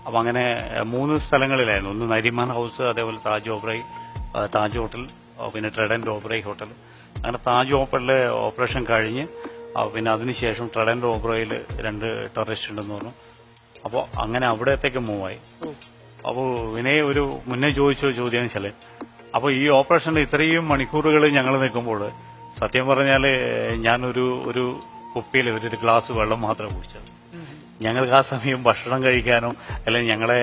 അപ്പൊ അങ്ങനെ 3 സ്ഥലങ്ങളിലായിരുന്നു. ഒന്ന് നരിമാൻ ഹൗസ്, അതേപോലെ താജ് ഓബ്രൈ, താജ് ഹോട്ടൽ, പിന്നെ ട്രെഡന്റ് ഓബ്രൈ ഹോട്ടൽ. അങ്ങനെ താജ് ഹോട്ടലിലെ ഓപ്പറേഷൻ കഴിഞ്ഞ് പിന്നെ അതിനുശേഷം ട്രെഡന്റ് ഓബ്രോയിൽ 2 ടെററിസ്റ്റ് ഉണ്ടെന്ന് പറഞ്ഞു. അപ്പോൾ അങ്ങനെ അവിടത്തേക്ക് മൂവായി. അപ്പോൾ വിനയ് ഒരു മുന്നേ ചോദിച്ച ചോദ്യം വെച്ചാൽ, അപ്പോൾ ഈ ഓപ്പറേഷനിൽ ഇത്രയും മണിക്കൂറുകൾ ഞങ്ങൾ നിൽക്കുമ്പോൾ സത്യം പറഞ്ഞാൽ ഞാനൊരു കുപ്പിയിൽ ഒരു ഗ്ലാസ് വെള്ളം മാത്രമേ കുടിച്ചത്. ഞങ്ങൾക്ക് ആ സമയം ഭക്ഷണം കഴിക്കാനോ അല്ലെങ്കിൽ ഞങ്ങളെ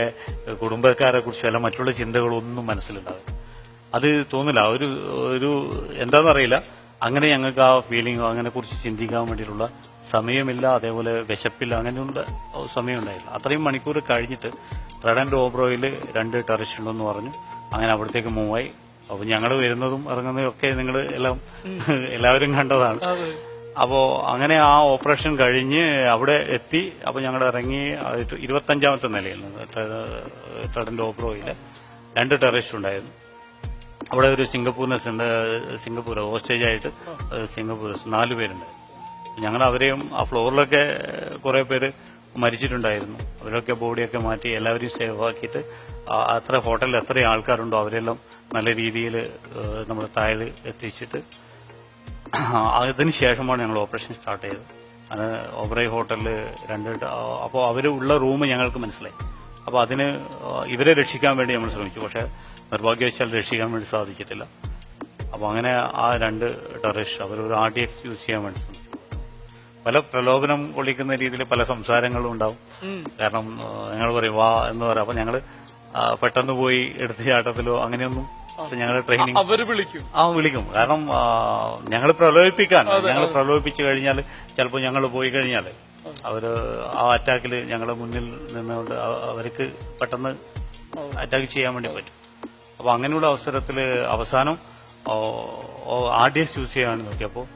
കുടുംബക്കാരെ കുറിച്ചോ അല്ല മറ്റുള്ള ചിന്തകളൊന്നും മനസ്സിലുണ്ടാകും. അത് തോന്നില്ല, ഒരു എന്താണെന്നറിയില്ല, അങ്ങനെ ഞങ്ങൾക്ക് ആ ഫീലിംഗോ അങ്ങനെ കുറിച്ച് ചിന്തിക്കാൻ വേണ്ടിയിട്ടുള്ള സമയമില്ല, അതേപോലെ വിശപ്പില്ല, അങ്ങനെയുള്ള സമയം ഉണ്ടായില്ല. അത്രയും മണിക്കൂർ കഴിഞ്ഞിട്ട് ട്രെഡന്റ് ഓബ്രോയിൽ 2 ടെററിസ്റ്റ് ഉണ്ടെന്ന് പറഞ്ഞു. അങ്ങനെ അവിടത്തേക്ക് മൂവായി. അപ്പൊ ഞങ്ങൾ വരുന്നതും ഇറങ്ങുന്നതും ഒക്കെ നിങ്ങൾ എല്ലാവരും കണ്ടതാണ്. അപ്പോ അങ്ങനെ ആ ഓപ്പറേഷൻ കഴിഞ്ഞ് അവിടെ എത്തി. അപ്പൊ ഞങ്ങൾ ഇറങ്ങി 25ാമത്തെ നിലയിൽ ട്രെഡന്റ് ഓബ്രോയിൽ 2 ടെററിസ്റ്റ് ഉണ്ടായിരുന്നു. അവിടെ ഒരു സിംഗപ്പൂർ ഹോസ്റ്റേജായിട്ട് സിംഗപ്പൂർ 4 പേരുണ്ടായിരുന്നു. ഞങ്ങൾ അവരെയും ആ ഫ്ലോറിലൊക്കെ കുറെ പേര് മരിച്ചിട്ടുണ്ടായിരുന്നു. അവരൊക്കെ ബോഡിയൊക്കെ മാറ്റി എല്ലാവരെയും സേവ് ആക്കിയിട്ട് അത്ര ഹോട്ടലിൽ എത്ര ആൾക്കാരുണ്ടോ അവരെല്ലാം നല്ല രീതിയിൽ നമ്മുടെ താഴെ എത്തിച്ചിട്ട് അതിന് ശേഷമാണ് ഞങ്ങൾ ഓപ്പറേഷൻ സ്റ്റാർട്ട് ചെയ്തത്. അത് ഓബ്രൈ ഹോട്ടലിൽ 2 അപ്പോൾ അവർ ഉള്ള റൂം ഞങ്ങൾക്ക് മനസ്സിലായി. അപ്പോൾ അതിന് ഇവരെ രക്ഷിക്കാൻ വേണ്ടി നമ്മൾ ശ്രമിച്ചു. പക്ഷെ നിർഭാഗ്യവശാൽ രക്ഷിക്കാൻ വേണ്ടി സാധിച്ചിട്ടില്ല. അപ്പോൾ അങ്ങനെ ആ 2 ടെററിസ്റ്റ് അവരൊരു RDX യൂസ് ചെയ്യാൻ വേണ്ടി ശ്രമിച്ചു. പല പ്രലോഭനം കൊള്ളിക്കുന്ന രീതിയിൽ പല സംസാരങ്ങളും ഉണ്ടാവും. കാരണം ഞങ്ങൾ പറയും വാ എന്ന് പറയാം. അപ്പൊ ഞങ്ങള് പെട്ടെന്ന് പോയി എടുത്ത് ചാട്ടത്തിലോ അങ്ങനെയൊന്നും ഞങ്ങളുടെ ട്രെയിനിങ് വിളിക്കും. കാരണം ഞങ്ങൾ പ്രലോഭിപ്പിച്ചു കഴിഞ്ഞാൽ ചിലപ്പോൾ ഞങ്ങൾ പോയി കഴിഞ്ഞാൽ അവര് ആ അറ്റാക്കിൽ ഞങ്ങളുടെ മുന്നിൽ നിന്നുകൊണ്ട് അവർക്ക് പെട്ടെന്ന് അറ്റാക്ക് ചെയ്യാൻ വേണ്ടി പറ്റും. അപ്പൊ അങ്ങനെയുള്ള അവസരത്തിൽ അവസാനം RDX യൂസ് ചെയ്യാൻ നോക്കിയപ്പോൾ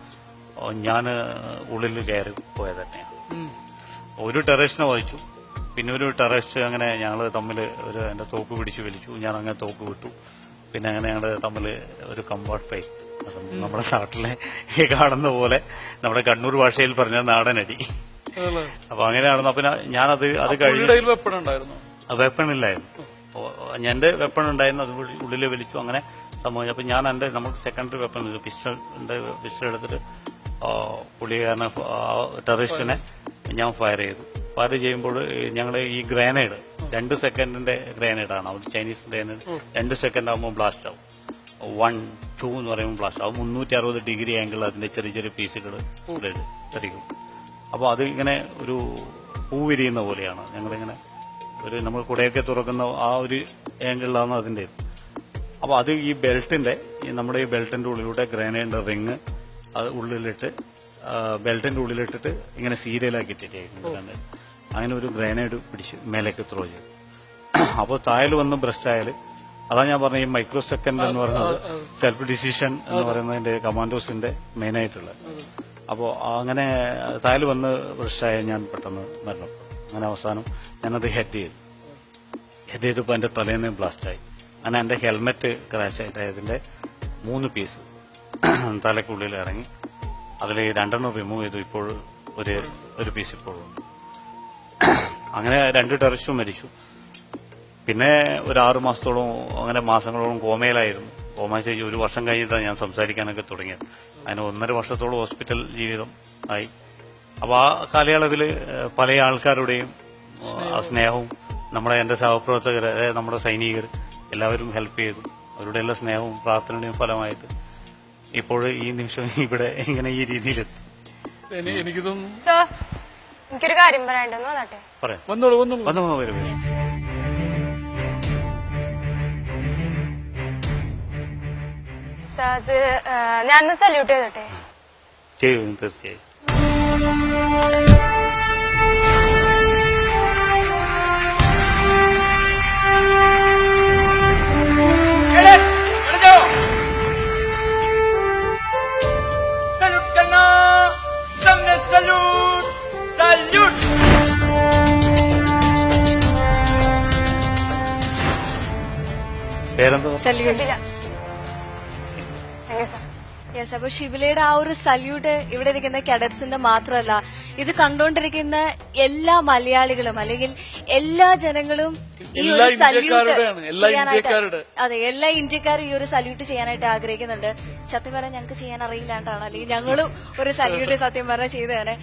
ഞാൻ ഉള്ളിൽ കയറി പോയത് തന്നെയാണ്. ഒരു ടെററിസ്റ്റിനെ വഹിച്ചു, പിന്നെ ഒരു ടെററിസ്റ്റ് അങ്ങനെ ഞങ്ങൾ തമ്മിൽ എന്റെ തോക്ക് പിടിച്ചു വലിച്ചു. ഞാൻ അങ്ങനെ തോക്ക് വിട്ടു. പിന്നെ അങ്ങനെ ഞങ്ങൾ തമ്മിൽ ഒരു കംഫർട്ട് ഫൈറ്റ്, നമ്മുടെ നാട്ടിലെ കാണുന്ന പോലെ നമ്മുടെ കണ്ണൂർ ഭാഷയിൽ പറഞ്ഞ നാടനടി. അപ്പൊ അങ്ങനെയാണ്. പിന്നെ ഞാനത് കഴിഞ്ഞ വെപ്പൺ ഇല്ലായിരുന്നു. എന്റെ വെപ്പൺ ഉണ്ടായിരുന്നു, അത് ഉള്ളിൽ വലിച്ചു. അങ്ങനെ സംഭവിച്ചു. അപ്പൊ ഞാൻ നമുക്ക് സെക്കൻഡറി വെപ്പൺ പിസ്റ്റൾ എടുത്തിട്ട് പുള്ളിക്കാരനെ ടെററിസ്റ്റിനെ ഞാൻ ഫയർ ചെയ്തു. ഫയർ ചെയ്യുമ്പോൾ ഞങ്ങൾ ഈ ഗ്രാനേഡ് 2 സെക്കൻഡിന്റെ ഗ്രാനേഡാണ്. അവർ ചൈനീസ് ഗ്രാനേഡ് 2 സെക്കൻഡ് ആകുമ്പോൾ ബ്ലാസ്റ്റ് ആവും. 1, 2 എന്ന് പറയുമ്പോൾ ബ്ലാസ്റ്റ് ആവും. 360 ഡിഗ്രി ആംഗിൾ അതിന്റെ ചെറിയ ചെറിയ പീസുകൾ തെറിക്കും. അപ്പോൾ അത് ഇങ്ങനെ ഒരു പൂ വിരിയുന്ന പോലെയാണ്. ഞങ്ങളിങ്ങനെ നമ്മൾ കുടയൊക്കെ തുറക്കുന്ന ആ ഒരു ആംഗിളിലാണ് അതിന്റെ. അപ്പൊ അത് ഈ നമ്മുടെ ഈ ബെൽറ്റിന്റെ ഉള്ളിലൂടെ ഗ്രാനേഡിന്റെ റിങ് അത് ഉള്ളിലിട്ട് ബെൽറ്റിന്റെ ഉള്ളിലിട്ടിട്ട് ഇങ്ങനെ സീരിയലാക്കിയിട്ടായിരുന്നു. അങ്ങനെ ഒരു ഗ്രാനേഡ് പിടിച്ച് മേലേക്ക് ത്രോ ചെയ്തു. അപ്പോൾ തായൽ വന്ന് ബ്രസ്റ്റ് ആയാല് അതാ ഞാൻ പറഞ്ഞ ഈ മൈക്രോ സെക്കൻഡ് എന്ന് പറയുന്നത് സെൽഫ് ഡിസിഷൻ എന്ന് പറയുന്നതിന്റെ കമാൻഡോസിന്റെ മെയിൻ ആയിട്ടുള്ളത്. അപ്പോൾ അങ്ങനെ തായൽ വന്ന് ബ്രസ്റ്റ് ആയ ഞാൻ പെട്ടെന്ന് മരണപ്പെട്ടു. അങ്ങനെ അവസാനം ഞാനത് ഹെഡ് ചെയ്തപ്പോൾ എന്റെ തലേന്ന് ബ്ലാസ്റ്റായി. അങ്ങനെ എന്റെ ഹെൽമെറ്റ് ക്രാഷ് ആയിട്ട് അതിന്റെ 3 പീസ് തലക്കുള്ളിൽ ഇറങ്ങി. അതിൽ 2 റിമൂവ് ചെയ്തു. ഇപ്പോൾ ഒരു പീസ് ഇപ്പോഴും. അങ്ങനെ 2 ടെററിസ്റ്റും മരിച്ചു. പിന്നെ ഒരു 6 മാസത്തോളം അങ്ങനെ മാസങ്ങളോളം കോമയിലായിരുന്നു. കോമ ചെയ്ത് 1 വർഷം കഴിഞ്ഞിട്ടാണ് ഞാൻ സംസാരിക്കാനൊക്കെ തുടങ്ങിയത്. അതിന് 1.5 വർഷത്തോളം ഹോസ്പിറ്റൽ ജീവിതം ആയി. അപ്പൊ ആ കാലയളവിൽ പല ആൾക്കാരുടെയും സ്നേഹവും എന്റെ സഹപ്രവർത്തകർ, നമ്മുടെ സൈനികർ എല്ലാവരും ഹെൽപ്പ് ചെയ്തു. അവരുടെ എല്ലാ സ്നേഹവും പ്രാർത്ഥനയുടെയും ഫലമായിട്ട് ഇപ്പോൾ ഈ നിമിഷം ഇവിടെ ഇങ്ങനെ ഈ രീതിയിലെത്തി. എനിക്കൊരു കാര്യം പറയാനുണ്ടെന്ന് വന്നാട്ടെ. അത് ഞാനൊന്ന് സല്യൂട്ട് ചെയ്തോട്ടെ. ചെയ്യും, തീർച്ചയായും. യെസ്, അപ്പൊ ഷിബിലയുടെ ആ ഒരു സല്യൂട്ട് ഇവിടെ ഇരിക്കുന്ന കാഡറ്റ്സിന്റെ മാത്രമല്ല ഇത് കണ്ടുകൊണ്ടിരിക്കുന്ന എല്ലാ മലയാളികളും അല്ലെങ്കിൽ എല്ലാ ജനങ്ങളും ഈ എല്ലാ ഒരു സല്യൂട്ട് ഇന്ത്യക്കാരുടെയാണ്, എല്ലാ ചെയ്യാനായിട്ട് ഇന്ത്യക്കാരുടെ. അതെ എല്ലാ ഇന്ത്യക്കാരും ഈ ഒരു സല്യൂട്ട് ചെയ്യാനായിട്ട് ആഗ്രഹിക്കുന്നുണ്ട്. സത്യം പറഞ്ഞാൽ ഞങ്ങൾക്ക് ചെയ്യാൻ അറിയില്ലാണ്ടാണ്, അല്ലെങ്കിൽ ഞങ്ങളും ഒരു സല്യൂട്ട് സത്യം പറഞ്ഞാൽ ചെയ്തതാണ്.